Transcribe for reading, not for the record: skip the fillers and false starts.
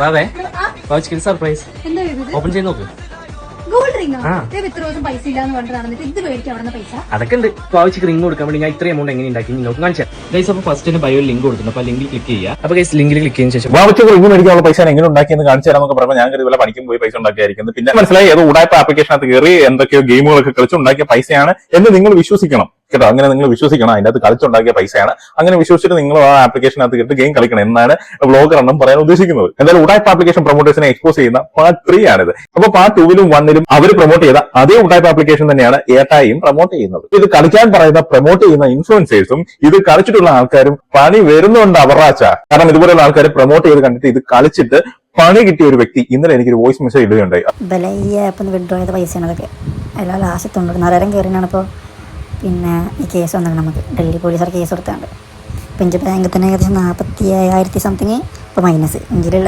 വാവേ വാവച്ചിക്ക് surprise open ചെയ്ത് നോക്ക്. ഗോൾഡ് റിംഗ് ഇത്ര ദിവസം പൈസ ഇല്ലാന്ന് പറഞ്ഞിട്ട് നടന്നിട്ട് ഇത് മേടിക്കാൻ അവിടെ പൈസ അതൊക്കെ ഉണ്ട്. വാവച്ചിക്ക് റിംഗ് കൊടുക്കാൻ വേണ്ടി ഞാൻ ഇത്രയും എമൗണ്ട് എങ്ങനെ ഉണ്ടാക്കി നിങ്ങൾക്ക് കാണിച്ചാൽ ഗൈസ്. അപ്പോൾ ഫസ്റ്റ് തന്നെ ബയോ ലിങ്ക് കൊടുക്കുന്നു. അപ്പോൾ ലിങ്കിൽ ക്ലിക്ക് ചെയ്യുക. അപ്പോൾ ഗൈസ് ലിങ്കിൽ ക്ലിക്ക് ചെയ്തതിനു ശേഷം വാവച്ചിക്ക് റിംഗ് മേടിക്കാനുള്ള പൈസ എങ്ങനെ ഉണ്ടാക്കിയെന്ന് കാണിച്ചു തരാമെന്നൊക്കെ പറയുമ്പോൾ ഞാൻ ഇതുപോലെ പണിക്കും പോയി പൈസ ഉണ്ടാക്കിയായിരിക്കും. പിന്നെ മനസ്സിലായി ഏതോ ഉടായ്പ ആപ്ലിക്കേഷനകത്ത് കയറി എന്തൊക്കെയോ ഗെയിമുകളൊക്കെ കളിച്ച് ഉണ്ടാക്കിയ പൈസയാണ് എന്ന് നിങ്ങൾ വിശ്വസിക്കണം കേട്ടോ. അങ്ങനെ നിങ്ങൾ വിശ്വസിക്കണം. അതിന്റെ അകത്ത് കളിച്ചുണ്ടാക്കിയ പൈസയാണ്. അങ്ങനെ വിശ്വസിച്ചിട്ട് നിങ്ങൾ ആ ആപ്ലിക്കേഷനകത്ത് കേട്ട് ഗെയിം കളിക്കണം എന്നാണ് വ്ളോഗർ എണ്ണം പറയാൻ ഉദ്ദേശിക്കുന്നത്. എന്തായാലും ഉടായ്പ ആപ്ലിക്കേഷൻ പ്രൊമോട്ടേഴ്സിനെ എക്സ്പോസ് ചെയ്യുന്ന പാർട്ട് 3 ആണിത്. അപ്പൊ പാർട്ട് 2-ലും 1-ലും അവർ പ്രൊമോട്ട് ചെയ്ത അതേ ഉടായ്പ ആപ്ലിക്കേഷൻ തന്നെയാണ് ഏട്ടായും പ്രൊമോട്ട് ചെയ്യുന്നത്. ഇത് കളിക്കാൻ പറയുന്ന പ്രൊമോട്ട് ചെയ്യുന്ന ഇൻഫ്ലുവൻസേഴ്സും ഇത് കളിച്ചിട്ടുള്ള ആൾക്കാരും പണി വരുന്നുണ്ട് അവറാച്ച. കാരണം ഇതുപോലുള്ള ആൾക്കാർ പ്രൊമോട്ട് ചെയ്ത് കണ്ടിട്ട് ഇത് കളിച്ചിട്ട് പണി കിട്ടിയ ഒരു വ്യക്തി ഇന്നലെ എനിക്കൊരു വോയിസ് മെസ്സേജ് ഇടുകയുണ്ടായി. ഈ ആപ്പ് വിഡ്രോ ചെയ്ത പൈസയാണ് അതൊക്കെ. എല്ലാം ലാസ്റ്റ് 90,000 കയറിയാണ്. ഇപ്പോൾ പിന്നെ ഈ കേസ് വന്നത് നമുക്ക് ഡൽഹി പോലീസുകാർ കേസ് കൊടുത്താണ്ട്. ഇപ്പം എൻ്റെ ബാങ്കിൽ തന്നെ ഏകദേശം 47,000 സംതിങ് ഇപ്പോൾ മൈനസ്. ഇന്ത്യയിലുള്ള